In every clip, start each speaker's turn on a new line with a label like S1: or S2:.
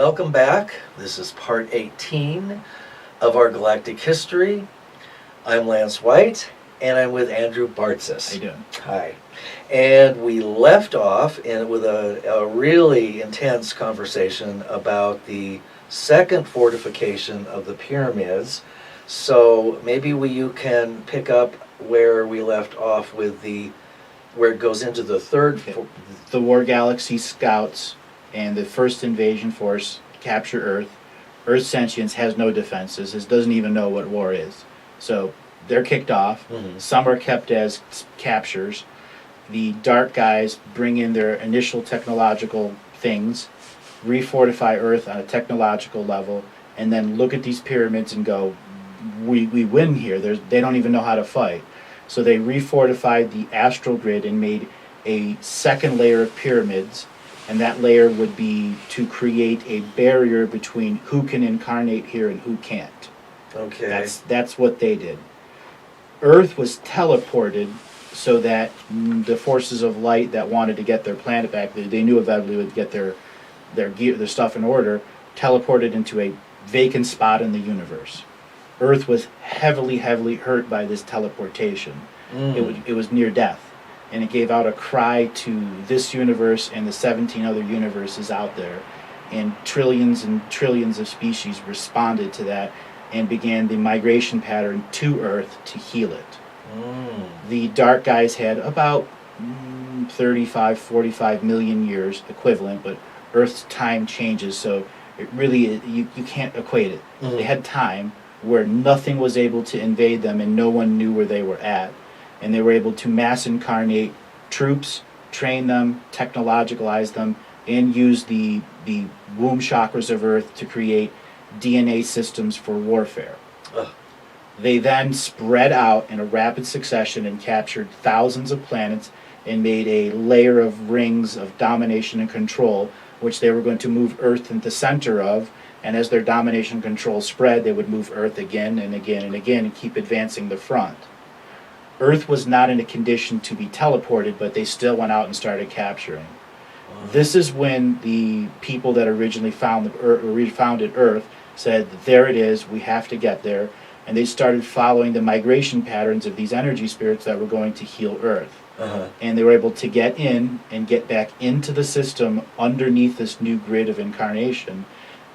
S1: welcome back. This is part 18 of our Galactic History. I'm Lance White, and I'm with Andrew Bartzis.
S2: How you doing?
S1: Hi. And we left off with a really intense conversation about the second fortification of the pyramids. So maybe you can pick up where we left off with where it goes into the third.
S2: The War Galaxy scouts and the first invasion force capture Earth. Earth's sentience has no defenses. It doesn't even know what war is. So they're kicked off.
S1: Mm-hmm.
S2: Some are kept as captures. The dark guys bring in their initial technological things, refortify Earth on a technological level, and then look at these pyramids and go, we win here. They don't even know how to fight. So they refortified the astral grid and made a second layer of pyramids, and that layer would be to create a barrier between who can incarnate here and who can't.
S1: Okay.
S2: That's what they did. Earth was teleported so that the forces of light that wanted to get their planet back, they knew eventually would get their gear, their stuff in order, teleported into a vacant spot in the universe. Earth was heavily hurt by this teleportation. It was near death, and it gave out a cry to this universe and the 17 other universes out there, and trillions of species responded to that and began the migration pattern to Earth to heal it. The dark guys had about 35, 45 million years equivalent, but Earth's time changes, so it really, you can't equate it.
S1: Mm-hmm.
S2: They had time where nothing was able to invade them and no one knew where they were at. And they were able to mass incarnate troops, train them, technologicalize them, and use the womb chakras of Earth to create DNA systems for warfare.
S1: Ugh.
S2: They then spread out in a rapid succession and captured thousands of planets and made a layer of rings of domination and control, which they were going to move Earth into the center of. And as their domination and control spread, they would move Earth again and again and again and keep advancing the front. Earth was not in a condition to be teleported, but they still went out and started capturing. This is when the people that originally founded Earth said, there it is, we have to get there. And they started following the migration patterns of these energy spirits that were going to heal Earth.
S1: Uh-huh.
S2: And they were able to get in and get back into the system underneath this new grid of incarnation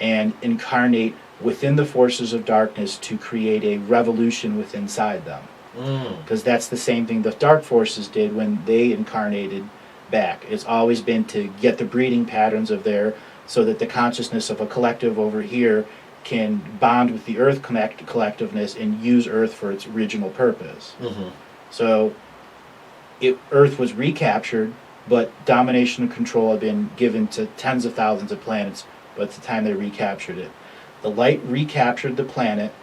S2: and incarnate within the forces of darkness to create a revolution within inside them. Because that's the same thing the dark forces did when they incarnated back. It's always been to get the breeding patterns of there so that the consciousness of a collective over here can bond with the Earth collectiveness and use Earth for its original purpose.
S1: Mm-hmm.
S2: So Earth was recaptured, but domination and control had been given to tens of thousands of planets by the time they recaptured it. The light recaptured the planet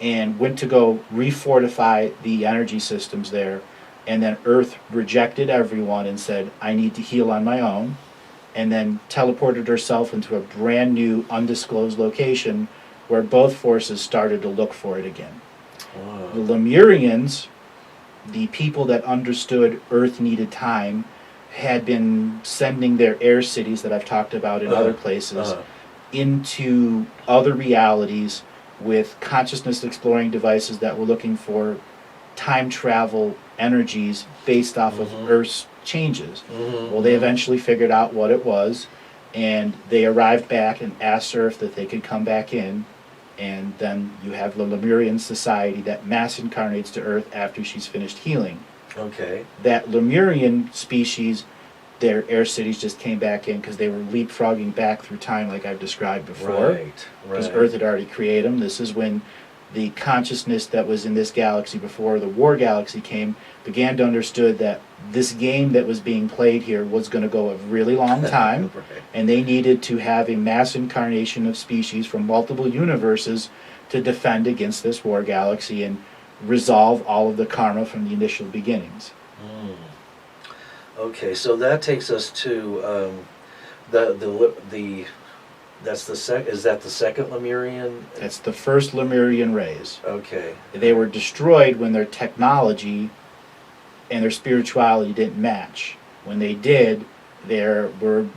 S2: and went to go refortify the energy systems there, and then Earth rejected everyone and said, I need to heal on my own, and then teleported herself into a brand new undisclosed location where both forces started to look for it again.
S1: Wow.
S2: The Lemurians, the people that understood Earth needed time, had been sending their air cities that I've talked about in other places into other realities with consciousness exploring devices that were looking for time travel energies based off of Earth's changes. Well, they eventually figured out what it was, and they arrived back and asked Earth if they could come back in, and then you have the Lemurian society that mass incarnates to Earth after she's finished healing.
S1: Okay.
S2: That Lemurian species, their air cities just came back in because they were leapfrogging back through time like I've described before.
S1: Right.
S2: Because Earth had already created them. This is when the consciousness that was in this galaxy before the War Galaxy came began to understood that this game that was being played here was going to go a really long time,
S1: Right.
S2: and they needed to have a mass incarnation of species from multiple universes to defend against this War Galaxy and resolve all of the karma from the initial beginnings.
S1: Okay, so that takes us to that's the is that the second Lemurian?
S2: That's the first Lemurian race.
S1: Okay.
S2: They were destroyed when their technology and their spirituality didn't match. When they did, they were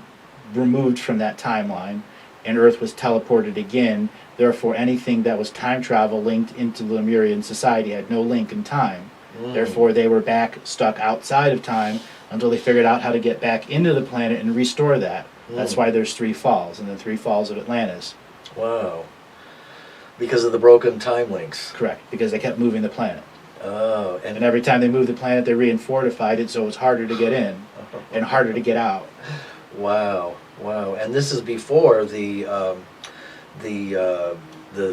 S2: removed from that timeline, and Earth was teleported again. Therefore, anything that was time travel linked into Lemurian society had no link in time. Therefore, they were back stuck outside of time until they figured out how to get back into the planet and restore that. That's why there's 3 falls, and the 3 falls of Atlantis.
S1: Wow. Because of the broken time links.
S2: Correct, because they kept moving the planet.
S1: Oh,
S2: And every time they moved the planet, they re-fortified it, so it was harder to get in and harder to get out.
S1: Wow, wow. And this is before the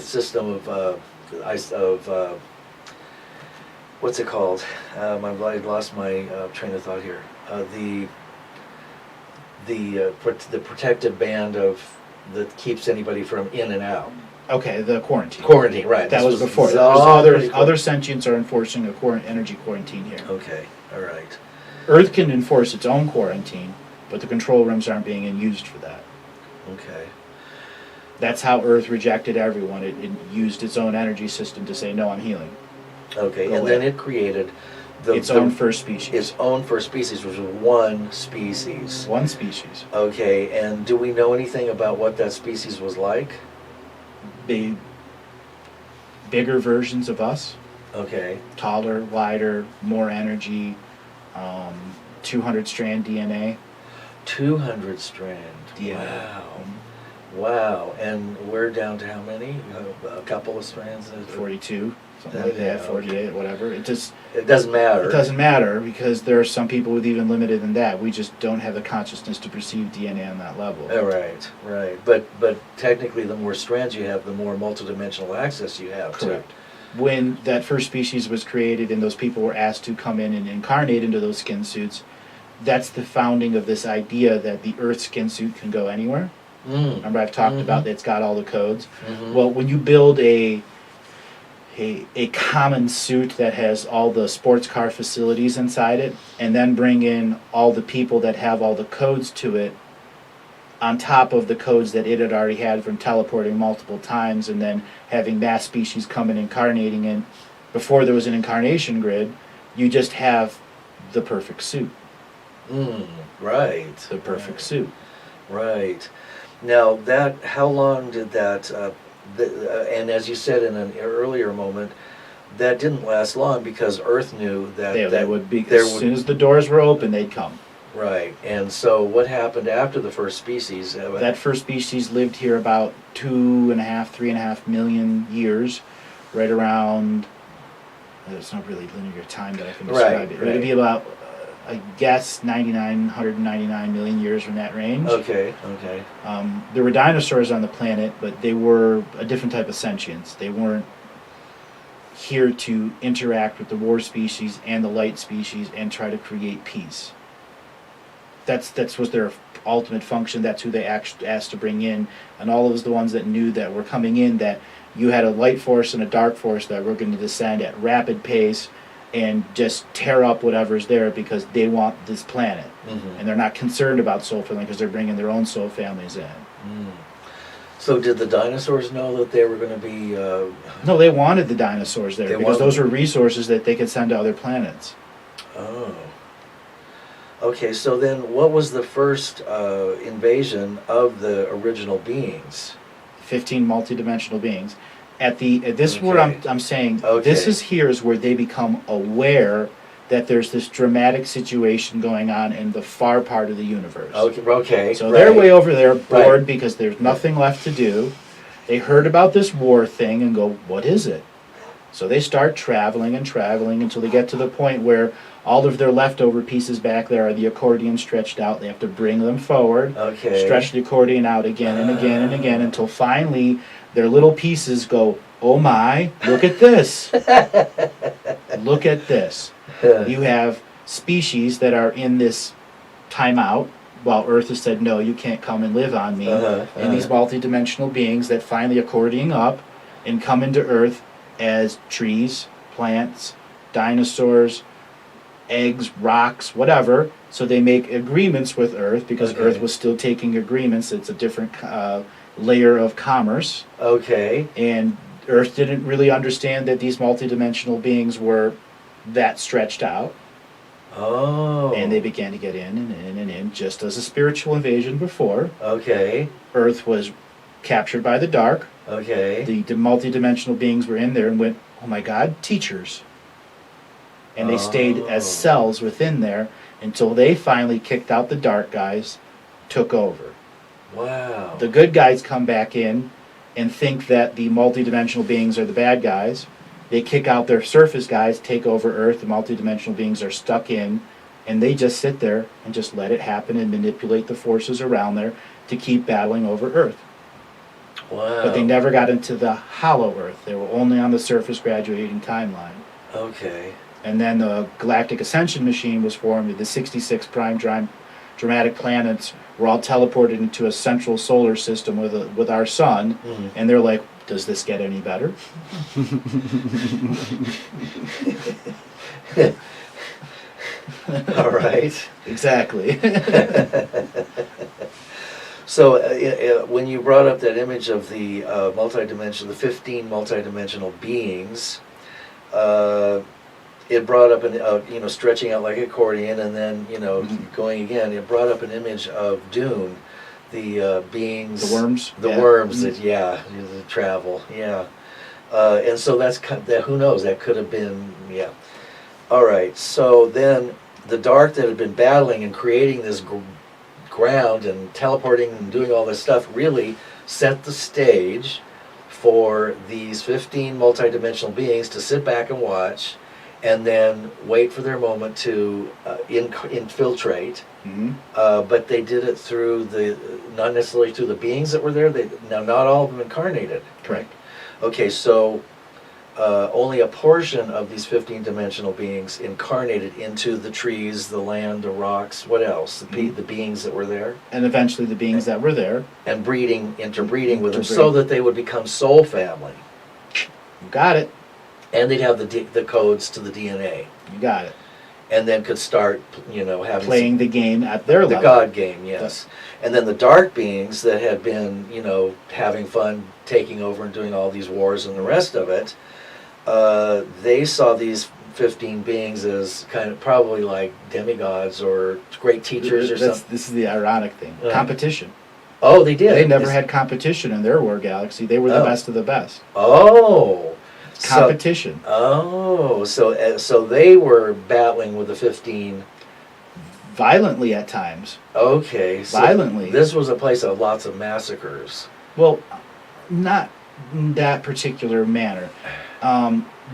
S1: system of what's it called? I've lost my train of thought here. The protective band that keeps anybody from in and out.
S2: Okay, the quarantine.
S1: Quarantine, right.
S2: That
S1: This
S2: was before.
S1: this
S2: Other
S1: pretty
S2: sentients are enforcing a energy quarantine here.
S1: Okay, all right.
S2: Earth can enforce its own quarantine, but the control rooms aren't being used for that.
S1: Okay.
S2: That's how Earth rejected everyone. It used its own energy system to say, no, I'm healing.
S1: Okay,
S2: Go
S1: and
S2: away.
S1: then it created
S2: Its own first species.
S1: its own first species, which was one species.
S2: One species.
S1: Okay, and do we know anything about what that species was like?
S2: Bigger versions of us.
S1: Okay.
S2: Taller, wider, more energy, 200 strand DNA.
S1: 200 strand.
S2: DNA.
S1: Wow. Wow. And we're down to how many? A couple of strands?
S2: 42, something like that,
S1: Yeah,
S2: 48,
S1: okay.
S2: whatever.
S1: It doesn't matter.
S2: It doesn't matter because there are some people with even limited than that. We just don't have the consciousness to perceive DNA on that level.
S1: Right, right. But technically, the more strands you have, the more multidimensional access you have.
S2: Correct. When that first species was created and those people were asked to come in and incarnate into those skin suits, that's the founding of this idea that the Earth skin suit can go anywhere. Remember I've talked about that it's got all the codes? Well, when you build a common suit that has all the sports car facilities inside it, and then bring in all the people that have all the codes to it, on top of the codes that it had already had from teleporting multiple times, and then having that species come and incarnating in, before there was an incarnation grid, you just have the perfect suit.
S1: Right.
S2: The perfect suit.
S1: Right. Now, how long did that, and as you said in an earlier moment, that didn't last long because Earth knew that
S2: They would be, as soon as the doors were open, they'd come.
S1: Right. And so what happened after the first species?
S2: That first species lived here about 3.5 million years, right around, there's not really linear time that I can describe it. It would be about, I guess, 199 million years from that range.
S1: Okay.
S2: There were dinosaurs on the planet, but they were a different type of sentience. They weren't here to interact with the war species and the light species and try to create peace. That's was their ultimate function. That's who they asked to bring in, and all of the ones that knew that were coming in, that you had a light force and a dark force that were going to descend at rapid pace and just tear up whatever's there because they want this planet. And they're not concerned about soul family because they're bringing their own soul families in.
S1: So did the dinosaurs know that they were going to be...
S2: No, they wanted the dinosaurs there because those were
S1: them.
S2: resources that they could send to other planets.
S1: Oh. Okay, so then what was the first invasion of the original beings?
S2: 15 multidimensional beings. This is where I'm saying this is where they become aware that there's this dramatic situation going on in the far part of the universe.
S1: Okay.
S2: So they're way over there, bored because there's nothing left to do. They heard about this war thing and go, what is it? So they start traveling and traveling until they get to the point where all of their leftover pieces back there are the accordion stretched out. They have to bring them forward, stretch the accordion out again and again and again until finally their little pieces go, oh my, look at this. Look at this. You have species that are in this timeout while Earth has said, no, you can't come and live on me. And these multidimensional beings that finally accordioning up and come into Earth as trees, plants, dinosaurs, eggs, rocks, whatever. So they make agreements with Earth because Earth was still taking agreements. It's a different layer of commerce.
S1: Okay.
S2: And Earth didn't really understand that these multidimensional beings were that stretched out.
S1: Oh.
S2: And they began to get in and in and in, just as a spiritual invasion before.
S1: Okay.
S2: Earth was captured by the dark.
S1: Okay.
S2: The multi-dimensional beings were in there and went, oh my God, teachers. And they stayed as cells within there until they finally kicked out the dark guys, took over.
S1: Wow.
S2: The good guys come back in and think that the multi-dimensional beings are the bad guys. They kick out their surface guys, take over Earth. The multi-dimensional beings are stuck in, and they just sit there and just let it happen and manipulate the forces around there to keep battling over Earth.
S1: Wow.
S2: But they never got into the hollow Earth. They were only on the surface graduating timeline.
S1: Okay.
S2: And then the Galactic Ascension machine was formed. The 66 prime dramatic planets were all teleported into a central solar system with our sun.
S1: Mm-hmm.
S2: And they're like, does this get any better?
S1: All right.
S2: Exactly.
S1: So when you brought up that image of the the 15 multidimensional beings, it brought up an stretching out like accordion, and then going again. It brought up an image of Dune, the beings,
S2: The worms?
S1: the
S2: Yeah.
S1: worms
S2: Mhm.
S1: that the travel, and so that's that. Who knows? That could have been All right. So then the dark that had been battling and creating this ground and teleporting and doing all this stuff really set the stage for these 15 multidimensional beings to sit back and watch, and then wait for their moment to infiltrate.
S2: Mhm.
S1: But they did it through not necessarily through the beings that were there. Now, not all of them incarnated.
S2: Correct.
S1: Okay, so only a portion of these 15-dimensional beings incarnated into the trees, the land, the rocks. What else? The beings that were there,
S2: And eventually the beings that were there.
S1: and interbreeding with them,
S2: Interbreeding.
S1: so that they would become soul family,
S2: You got it.
S1: and they'd have the codes to the DNA,
S2: You got it.
S1: and then could start having
S2: Playing the game at their
S1: the
S2: level.
S1: God game, yes. And then the dark beings that had been, having fun, taking over and doing all these wars and the rest of it, they saw these 15 beings as kind of probably like demigods or great teachers or something.
S2: This is the ironic thing.
S1: Right.
S2: Competition.
S1: Oh, they did.
S2: They never had competition in their war galaxy. They were the
S1: Oh.
S2: best of the best.
S1: Oh.
S2: Competition.
S1: So they were battling with the 15.
S2: Violently at times.
S1: Okay. So
S2: Violently.
S1: This was a place of lots of massacres.
S2: Well, not in that particular manner.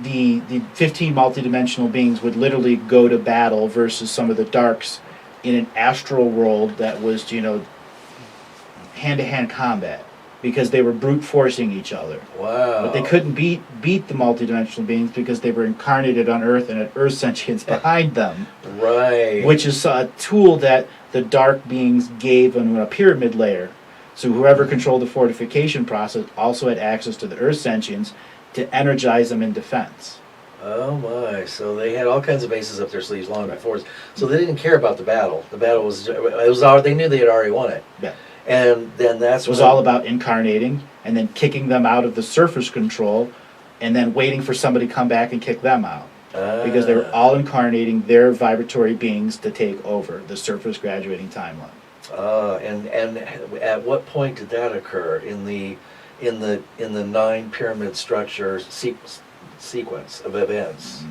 S2: The 15 multidimensional beings would literally go to battle versus some of the darks in an astral world that was, hand-to-hand combat, because they were brute forcing each other.
S1: Wow.
S2: But they couldn't beat the multidimensional beings because they were incarnated on Earth and had Earth sentience behind them.
S1: Right.
S2: Which is a tool that the dark beings gave in a pyramid layer. So whoever controlled the fortification process also had access to the Earth sentience to energize them in defense.
S1: Oh my! So they had all kinds of aces up their sleeves long before. So they didn't care about the battle. The battle was they knew they had already won it.
S2: Yeah.
S1: And then
S2: It was all about incarnating and then kicking them out of the surface control and then waiting for somebody to come back and kick them out. Because they were all incarnating their vibratory beings to take over the surface graduating timeline.
S1: And at what point did that occur in the 9 pyramid structure sequence of events?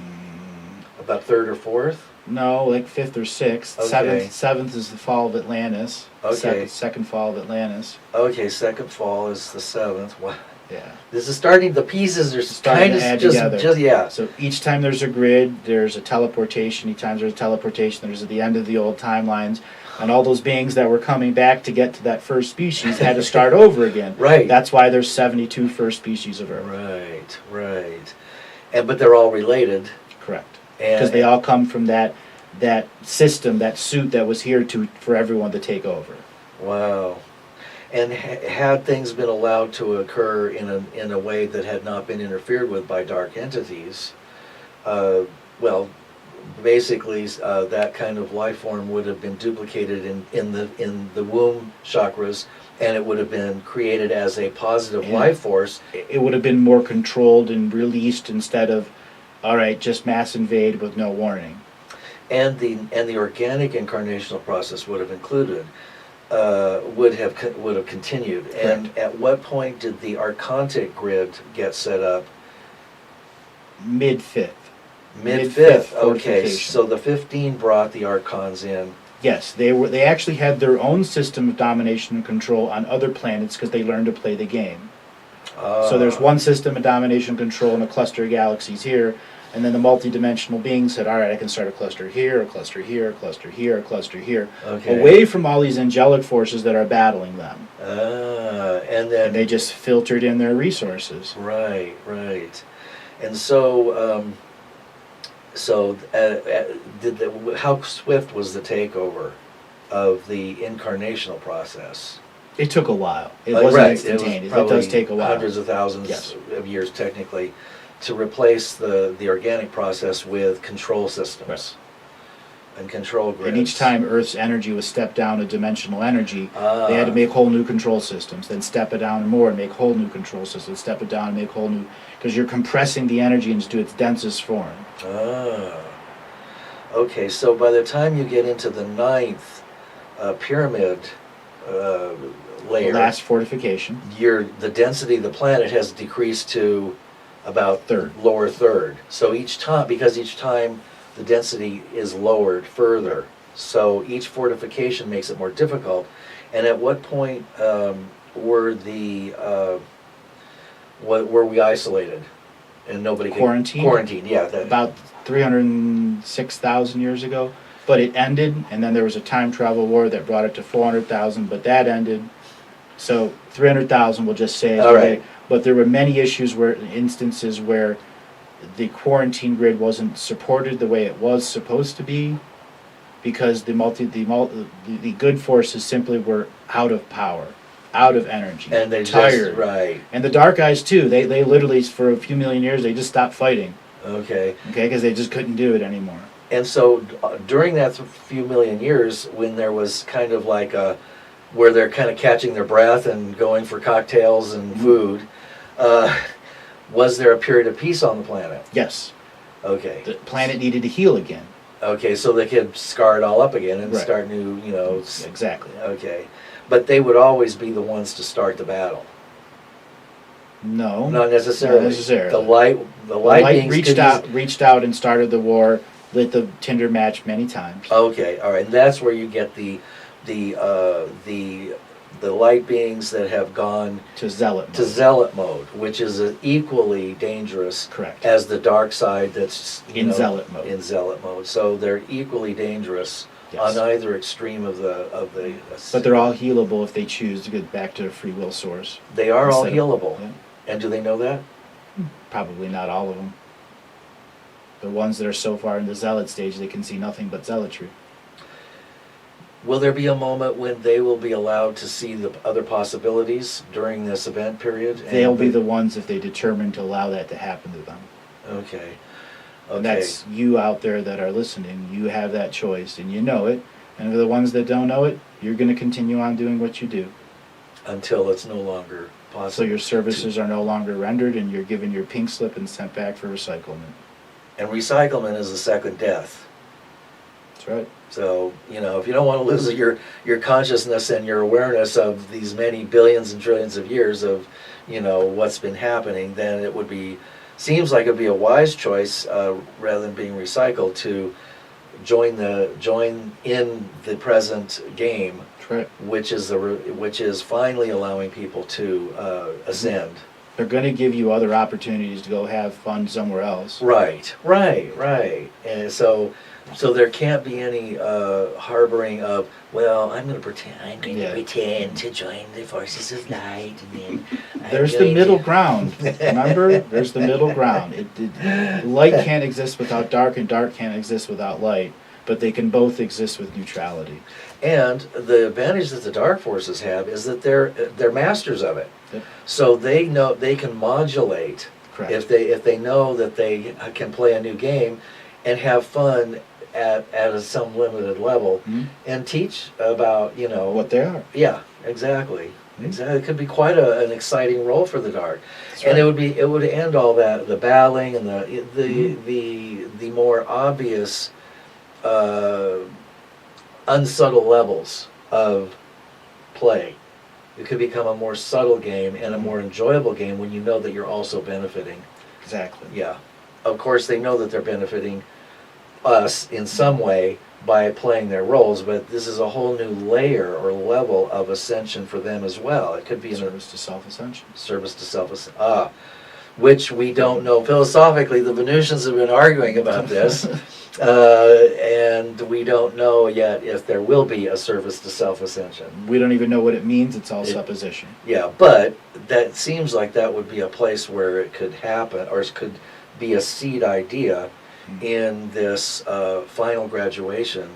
S1: About third or fourth?
S2: No, like 5th or 6th.
S1: Okay.
S2: Seventh is the fall of Atlantis.
S1: Okay.
S2: Second fall of Atlantis.
S1: Okay, second fall is the 7th. Wow.
S2: Yeah.
S1: This is starting. The pieces are
S2: Starting
S1: kind
S2: to add
S1: of just
S2: together.
S1: yeah.
S2: So each time there's a grid, there's a teleportation. Each time there's a teleportation, there's at the end of the old timelines. And all those beings that were coming back to get to that first species had to start over again.
S1: Right.
S2: That's why there's 72 first species of Earth.
S1: Right. But they're all related.
S2: Correct.
S1: And
S2: Because they all come from that system, that suit that was here for everyone to take over.
S1: Wow. And had things been allowed to occur in a way that had not been interfered with by dark entities, basically that kind of life form would have been duplicated in the womb chakras, and it would have been created as a positive life force.
S2: It would have been more controlled and released instead of, all right, just mass invade with no warning.
S1: And the organic incarnational process would have included would have continued. And at what point did the Archontic grid get set up?
S2: Mid-fifth.
S1: Mid-fifth. Okay,
S2: fortification.
S1: so the 15 brought the Archons in.
S2: Yes, they actually had their own system of domination and control on other planets because they learned to play the game. So there's one system of domination and control in a cluster of galaxies here, and then the multidimensional being said, all right, I can start a cluster here, a cluster here, a cluster here, a cluster here,
S1: Okay.
S2: away from all these angelic forces that are battling them.
S1: And then
S2: And they just filtered in their resources.
S1: Right. And so, how swift was the takeover of the incarnational process?
S2: It took a while. It wasn't
S1: Right,
S2: instantaneous.
S1: was
S2: It does take a while.
S1: hundreds of thousands
S2: Yes.
S1: of years, technically, to replace the organic process with control systems.
S2: Right.
S1: And control grids.
S2: And each time Earth's energy was stepped down a dimensional energy, they had to make whole new control systems, then step it down more and make whole new control systems, step it down and make whole new, because you're compressing the energy into its densest form.
S1: Okay, so by the time you get into the ninth pyramid layer,
S2: The last fortification.
S1: the density of the planet has decreased to about
S2: Third.
S1: lower third. So each time, because each time the density is lowered further, so each fortification makes it more difficult. And at what point were we isolated and nobody
S2: Quarantine?
S1: Quarantine, yeah.
S2: About 306,000 years ago. But it ended, and then there was a time travel war that brought it to 400,000, but that ended. So 300,000, we'll just say.
S1: All right.
S2: But there were many instances where the quarantine grid wasn't supported the way it was supposed to be, because the good forces simply were out of power, out of energy,
S1: And they
S2: tired.
S1: just, right.
S2: And the dark guys too. They literally, for a few million years, they just stopped fighting.
S1: Okay.
S2: Okay, because they just couldn't do it anymore.
S1: And so during that few million years, when there was kind of like where they're kind of catching their breath and going for cocktails and food, was there a period of peace on the planet?
S2: Yes.
S1: Okay.
S2: The planet needed to heal again.
S1: Okay, so they could scar it all up again and
S2: Right.
S1: start new,
S2: Exactly.
S1: Okay. But they would always be the ones to start the battle.
S2: No.
S1: Not necessarily.
S2: Not necessarily.
S1: The light
S2: The light
S1: beings
S2: reached out and started the war, lit the tinder match many times.
S1: Okay, all right, and that's where you get the light beings that have gone
S2: To zealot mode.
S1: to zealot mode, which is equally dangerous
S2: Correct.
S1: as the dark side that's
S2: In zealot mode.
S1: In zealot mode, so they're equally dangerous
S2: Yes.
S1: on either extreme of the.
S2: But they're all healable if they choose to get back to their free will source.
S1: They are all
S2: Instead of-
S1: healable,
S2: Yeah.
S1: and do they know that?
S2: Probably not all of them. The ones that are so far in the zealot stage, they can see nothing but zealotry.
S1: Will there be a moment when they will be allowed to see the other possibilities during this event period?
S2: They'll be the ones if they determine to allow that to happen to them.
S1: Okay.
S2: And that's you out there that are listening. You have that choice, and you know it. And for the ones that don't know it, you're going to continue on doing what you do.
S1: Until it's no longer possible.
S2: So your services are no longer rendered, and you're given your pink slip and sent back for recyclement.
S1: And recyclement is the second death.
S2: That's right.
S1: So, if you don't want to lose your consciousness and your awareness of these many billions and trillions of years of, what's been happening, then seems like it'd be a wise choice, rather than being recycled, to join in the present game,
S2: That's right.
S1: which is finally allowing people to ascend.
S2: They're going to give you other opportunities to go have fun somewhere else.
S1: Right. And so there can't be any harboring of, well, I'm going to pretend to join the forces of light, and then
S2: There's the middle ground. Remember? There's the middle ground. Light can't exist without dark, and dark can't exist without light. But they can both exist with neutrality.
S1: And the advantage that the dark forces have is that they're masters of it.
S2: Yep.
S1: So they know they can modulate.
S2: Correct.
S1: If they know that they can play a new game and have fun at some limited level, and teach about
S2: What they are.
S1: Yeah, exactly. Exactly. It could be quite an exciting role for the dark.
S2: That's
S1: And
S2: right.
S1: it would end all that, the battling and the more obvious unsubtle levels of play. It could become a more subtle game and a more enjoyable game when you know that you're also benefiting.
S2: Exactly.
S1: Yeah. Of course, they know that they're benefiting us in some way by playing their roles, but this is a whole new layer or level of ascension for them as well. It could be
S2: Service to self-ascension.
S1: service to self, which we don't know. Philosophically, the Venusians have been arguing about this, and we don't know yet if there will be a service to self-ascension.
S2: We don't even know what it means. It's all
S1: It-
S2: supposition.
S1: Yeah, but that seems like that would be a place where it could happen, or it could be a seed idea in this final graduation,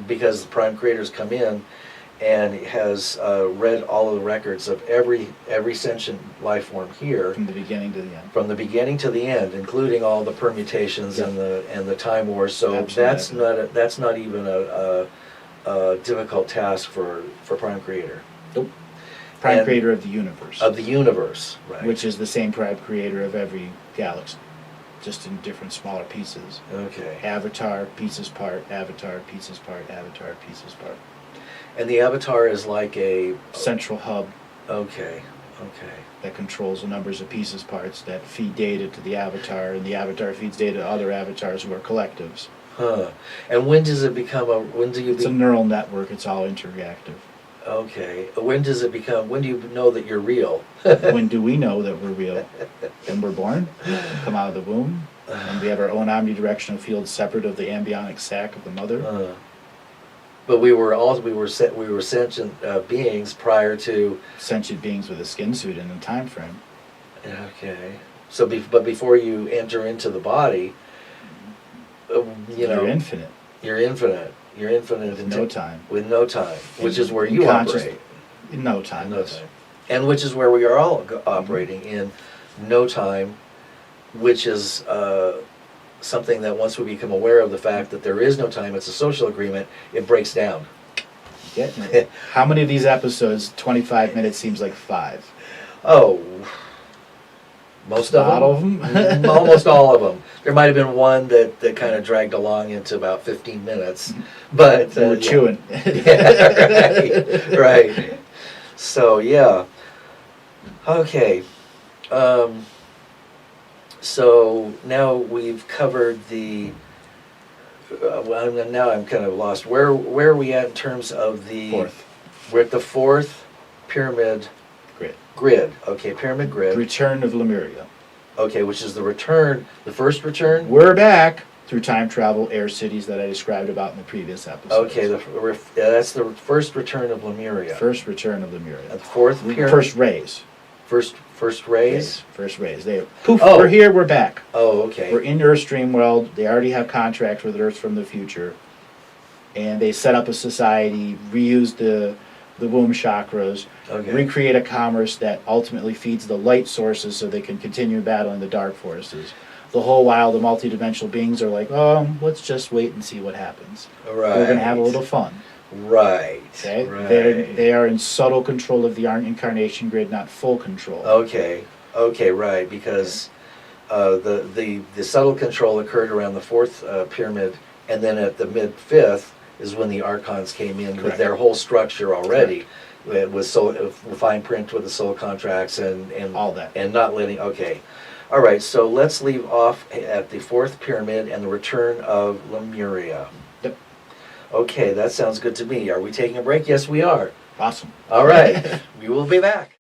S1: because the Prime Creators come in and has read all of the records of every sentient life form here
S2: From the beginning to the end.
S1: from the beginning to the end, including all the permutations
S2: Yeah.
S1: and the time wars. So
S2: Absolutely.
S1: that's not even a difficult task for Prime Creator
S2: Prime
S1: And-
S2: creator of the universe.
S1: of the universe, right?
S2: Which is the same prime creator of every galaxy, just in different smaller pieces.
S1: Okay.
S2: Avatar, pieces part, avatar, pieces part, avatar, pieces part.
S1: And the avatar is like a
S2: Central hub
S1: okay.
S2: that controls the numbers of pieces parts that feed data to the avatar, and the avatar feeds data to other avatars who are collectives.
S1: Huh. And when does it become when do you
S2: It's a neural network, it's all interactive.
S1: okay. When does it become, when do you know that you're real?
S2: When do we know that we're real? When we're born, come out of the womb, and we have our own omnidirectional field separate of the embryonic sac of the mother.
S1: But we were sentient beings prior to.
S2: Sentient beings with a skin suit in a time frame.
S1: Okay. So, but before you enter into the body, you know,
S2: You're infinite.
S1: You're infinite. You're infinite
S2: With no time.
S1: With no time, which is where
S2: In
S1: you
S2: conscious-
S1: operate.
S2: In no time.
S1: No time. And which is where we are all operating in no time, which is something that once we become aware of the fact that there is no time, it's a social agreement, it breaks down.
S2: Getting it. How many of these episodes, 25 minutes seems like 5?
S1: Oh, most of
S2: Not
S1: them?
S2: all of them?
S1: Almost all of them. There might have been one that kind of dragged along into about 15 minutes, but
S2: We're
S1: yeah.
S2: chewing.
S1: Yeah, right. So yeah. Okay. So now we've covered the. Now I'm kind of lost. Where are we at in terms of the?
S2: Fourth.
S1: We're at the fourth pyramid grid. Okay, pyramid grid.
S2: Return of Lemuria.
S1: Okay, which is the return, the first return.
S2: We're back through time travel air cities that I described about in the previous episode.
S1: Okay, that's the first return of Lemuria.
S2: First return of Lemuria.
S1: The fourth pyramid.
S2: First rays.
S1: First rays.
S2: First rays. They poof.
S1: Oh.
S2: We're here. We're back.
S1: Oh, okay.
S2: We're in Earthstream world. They already have contracts with Earth from the future, and they set up a society, reuse the womb chakras,
S1: Okay.
S2: recreate a commerce that ultimately feeds the light sources so they can continue battling the dark forces. The whole while the multidimensional beings are like, let's just wait and see what happens.
S1: Right.
S2: We're gonna have a little fun.
S1: Right.
S2: Okay?
S1: Right.
S2: They are in subtle control of the incarnation grid, not full control.
S1: Okay. Okay. Right. Because the subtle control occurred around the fourth pyramid, and then at the mid fifth is when the archons came in with
S2: Correct.
S1: their whole structure already. It was fine print with the soul contracts and
S2: All that.
S1: and not letting. Okay. All right. So let's leave off at the fourth pyramid and the return of Lemuria.
S2: Yep.
S1: Okay, that sounds good to me. Are we taking a break? Yes, we are.
S2: Awesome.
S1: All right. We will be back.